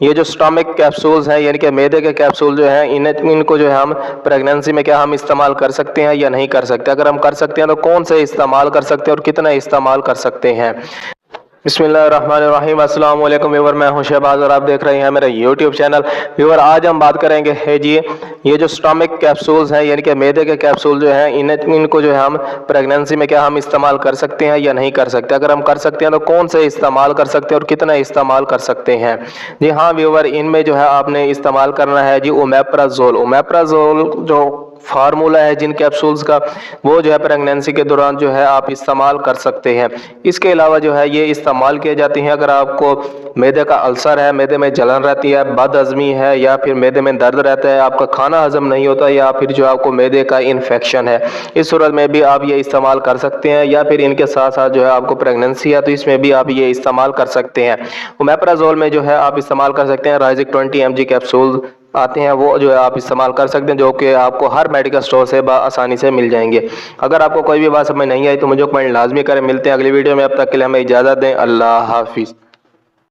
ये जो stomach capsules हैं यानी कि मैदे के कैप्सूल जो हैं इनको जो है हम प्रेगनेंसी में क्या हम इस्तेमाल कर सकते हैं या नहीं कर सकते। अगर हम कर सकते हैं तो कौन से इस्तेमाल कर सकते हैं और कितना इस्तेमाल कर सकते हैं। बिस्मिल्लाहिर्रहमानिर्रहीम, अस्सलाम वालेकुम व्यूअर, मैं हूं शहबाज और आप देख रहे हैं मेरा यूट्यूब चैनल। व्यूअर, आज हम बात करेंगे है जी ये जो स्टमक कैप्सूल्स हैं यानी कि मैदे के कैप्सूल जो हैं इनको जो है हम प्रेगनेंसी में क्या हम इस्तेमाल कर सकते हैं या नहीं कर सकते। अगर हम कर सकते हैं तो कौन से इस्तेमाल कर सकते हैं और कितना इस्तेमाल कर सकते हैं। जी हाँ व्यूअर, इनमें जो है आपने इस्तेमाल करना है जी ओमेप्राजोल। ओमेप्राजोल जो फार्मूला है जिन कैप्सूल्स का, वो जो है प्रेगनेंसी के दौरान जो है आप इस्तेमाल कर सकते हैं। इसके अलावा जो है ये इस्तेमाल किए जाती हैं अगर आपको मैदे का अल्सर है, मैदे में जलन रहती है, बदहज़मी है या फिर मैदे में दर्द रहता है, आपका खाना हजम नहीं होता या फिर जो आपको मैदे का इन्फेक्शन है, इस सूरत में भी आप ये इस्तेमाल कर सकते हैं। या फिर इनके साथ साथ जो है आपको प्रेगनेंसी है तो इसमें भी आप ये इस्तेमाल कर सकते हैं। ओमेप्राजोल में जो है आप इस्तेमाल कर सकते हैं राइजिक 20 mg कैप्सूल आते हैं, वो जो है आप इस्तेमाल कर सकते हैं, जो कि आपको हर मेडिकल स्टोर से आसानी से मिल जाएंगे। अगर आपको कोई भी बात समझ नहीं आई तो मुझे कमेंट लाजमी करें। मिलते हैं अगली वीडियो में, अब तक के लिए हमें इजाज़त दें। अल्लाह हाफिज़।